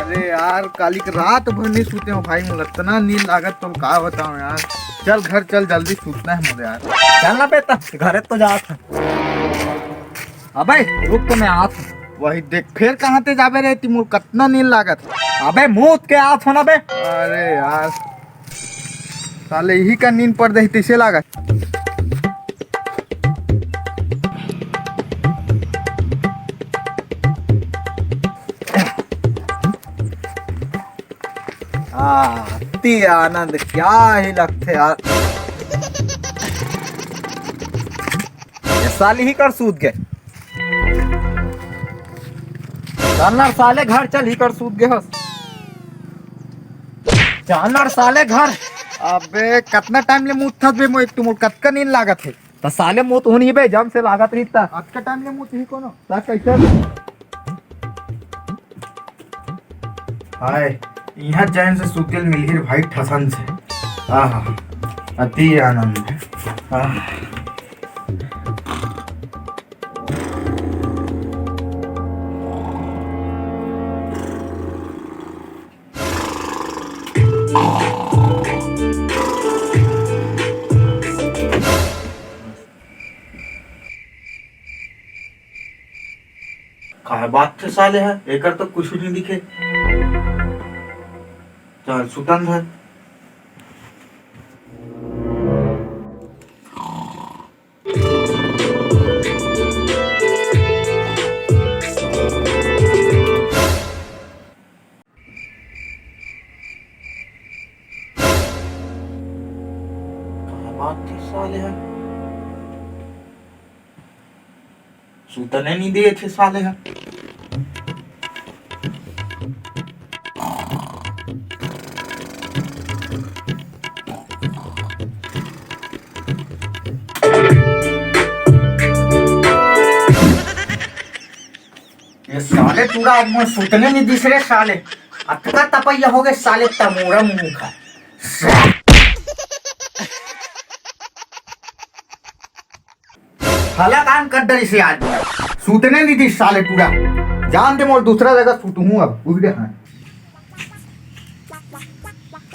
अरे यार काली की रात भर नहीं सोते हो भाई, मुझे इतना नींद लागत तो का बताऊं यार। चल घर चल, जल्दी सूतना है मुझे यार। चलना बेटा घरे तो जा था। अबे रुक तो मैं आत हूँ। वही देख फिर कहाँ ते जाबे रहती, मुझे कितना नींद लागत। अबे मुँह के आत हो ना बे। अरे यार साले यही का नींद पड़ रही तीसे लागत। ती आनंद क्या ही लगते यार। ये साली ही कर सूद गए। जानर साले घर चल ही कर सूद गए हस। जानर साले घर। अबे कितना टाइम ले मुँह थक बे मोए, तुम कतका नींद लागत है। तो साले मुँह तो नहीं बे जम से लागत रही था। आज का टाइम ले मुँह ही कोनो ता कैसे। हाय यहाँ जैन से सुतेल मिलहिर भाई ठसन से। आहा अति आनंद है। काय बात थे साले है, एकर तो कुछ नहीं दिखे। चल सुतन है। बात थी साले है, सूतने नहीं दिए थे साले है। ये साले पूरा आदमी सूतने नहीं दिस रहे साले। अतका तपैया हो गए साले तमोरा मुंह का। हला काम कर डरी से आदमी सूतने नहीं दी साले पूरा। जान दे मोर दूसरा जगह सूतूं अब बुझ गए हैं।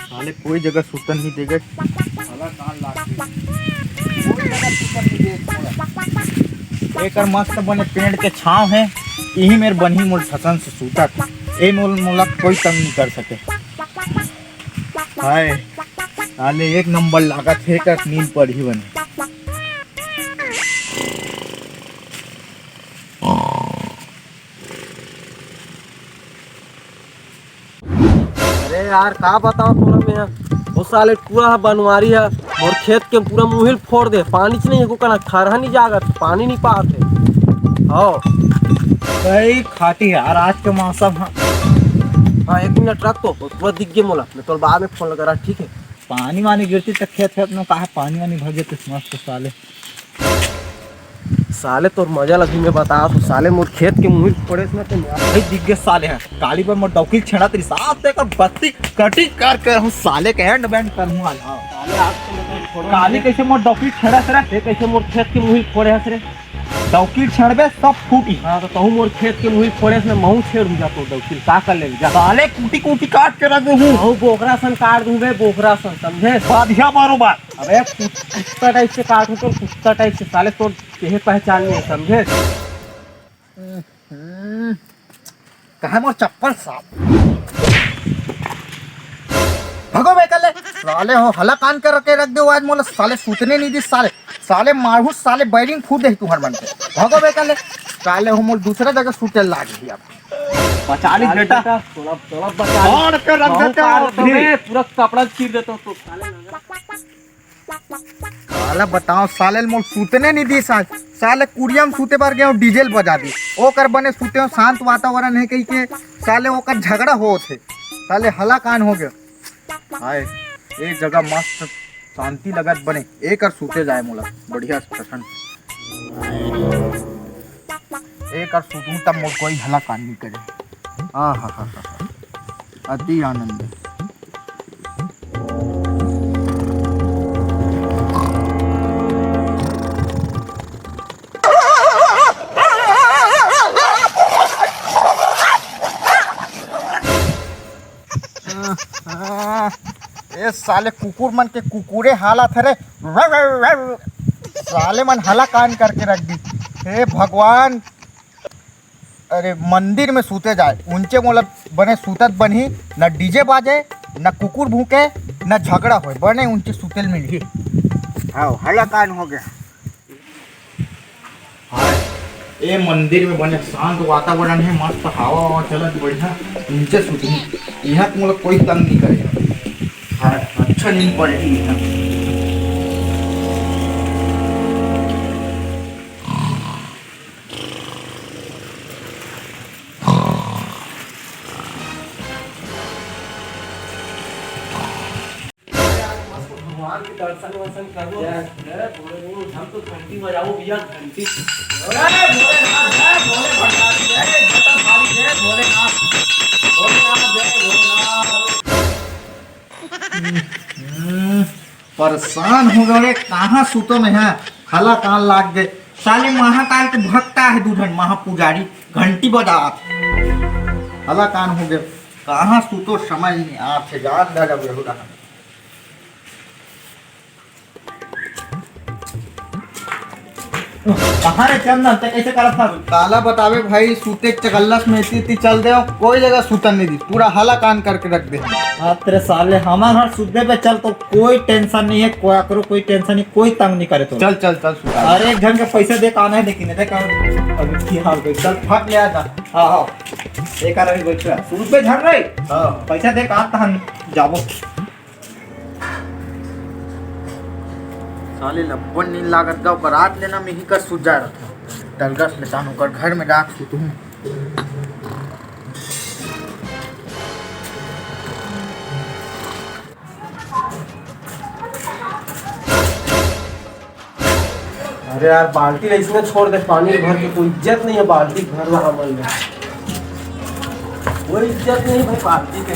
साले कोई जगह सूतन नहीं देगा। साला कान लाग कोई जगह सूतन नहीं दे। एक मस्त बने पेड़ के छांव है, यही मेरे बनी मोल ठसन से सूता। ए मोल मोला कोई तंग नहीं कर सके। हाय साले एक नंबर लागत है का नींद पड़ ही बने। अरे यार का बताओ तोरा में वो साले पूरा बनवारी है और खेत के पूरा मुहिल फोड़ दे। पानी नहीं है कना खरहा नहीं जागत, पानी नहीं पाते। हाँ सही खाती है यार आज के मौसम। हाँ 1 मिनट रख तो पूरा दिख गया मोला, मैं तो बाद में फोन लगा रहा। ठीक है पानी वानी गिरती तक खेत खेत में कहा पानी वानी भर जाते मस्त साले। साले तो मजा लगी मैं बता तो साले मोर खेत के मुहिल फोड़े इसमें तो भाई दिख गए साले हैं काली पर मैं डौकी छेड़ा तेरी साथ देकर बत्ती कटी कर हूँ साले के हैंड बैंड कर हूँ आज। साले आज तो काली कैसे मोर डौकी छेड़ा सरे ये कैसे मोर खेत के मुहिल फोड़े हस रे। डौकी छेड़बे सब फूटी। हाँ तो कहूँ मोर खेत के मुहिल फोड़े इसमें महू छेड़ दूँ जातो डौकी का कर ले जा। साले कूटी कूटी काट के रख दूँ। महू बोखरा सन काट दूँ बे, बोखरा सन समझे। बाधिया मारो बात। अबे कुत्ता टाइप से काटूं तो कुत्ता टाइप से साले तो यही पहचान नहीं है समझे। कहा मोर चप्पल साफ भगो बेकले साले हो हला कान कर के रख दो आज मोला। साले सूतने नहीं दी साले। साले मारहू साले बैरिंग फूट दे तुम्हार मन के। भागो बे कले साले हो मोल दूसरा जगह सूते लाग दिया। बचा ली बेटा थोड़ा थोड़ा बचा और कर रख देते पूरा कपड़ा चीर देता तो साले। साला बताओ साले मोल सूतने नहीं दी साल। साले कुड़िया में सूते बार गए डीजल बजा दी। ओकर बने सूते हो शांत वातावरण है कहीं के साले ओकर झगड़ा हो थे। साले हला कान हो गया। हाय एक जगह मस्त शांति लगत बने एक और सूते जाए मोला बढ़िया प्रसन्न। एक और सूतूं तब मोल कोई हला कान नहीं करे। हाँ हाँ हाँ हाँ अति आनंद है। अरे साले कुकुर मन के कुकुरे हालत है रे। साले मन हला कान करके रख दी। हे भगवान, अरे मंदिर में सूते जाए ऊंचे मोला बने सूतत बनी, न डीजे बाजे, न कुकुर भूके, न झगड़ा हो, बने ऊंचे सूतल मिली। आओ हला कान हो गया। हाँ, ये मंदिर में बने शांत वातावरण है, मस्त हवा ववा चलत बढ़िया, नीचे सूती यहाँ तो मतलब कोई तंग नहीं करेगा। हाँ, अच्छा नींद पड़ेगी यहाँ। भगवान के दर्शन वर्शन करो। हम तो घंटी बजाओ भैया, घंटी। परेशान हो गए, कहाँ सूतो में है, हला कान लाग गए। साले महाकाल के भक्ता है दूधन महापुजारी, घंटी बजा हला कान हो गए। कहाँ सूतो समझ नहीं आप से जान दादा बेहुदा। कहाँ रे चंदन, ते कैसे करत था? काला बतावे भाई, सूते चगल्लस में इतनी चल दे, कोई जगह सूतन नहीं दी, पूरा हला कान करके रख दे। हाँ तेरे साले हमारे घर सूते पे चल तो कोई टेंशन नहीं है, कोई करो कोई टेंशन नहीं, कोई तंग नहीं करे तो। चल चल चल सूता। अरे एक जन के पैसे दे आना है, देखी नहीं देख अभी की हाल गई, चल फट ले आता। हाँ हाँ एक आ रही बैठ सूत पे झड़ रही। हाँ पैसा दे आता हम जाबो। साले लब्बन नींद लागत गाँव बारात लेना में ही कर सूझ जा रहा था। दलगस लेता हूँ कर घर में राख सूतू हूँ। अरे यार बाल्टी इसमें छोड़ दे, पानी भर के, कोई इज्जत नहीं है बाल्टी भर रहा मन में, कोई इज्जत नहीं भाई बाल्टी के।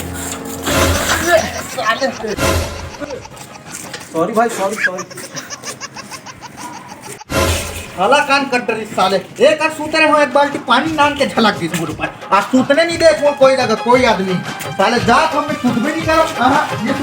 सॉरी भाई, सॉरी सॉरी। हला कान कट रही साले, एक और सूते रहे हो, एक बाल्टी पानी नान के झलक दी मोर ऊपर। आज सूतने नहीं दे कोई जगह कोई आदमी। साले जात हमें कुछ भी नहीं करो। हाँ ये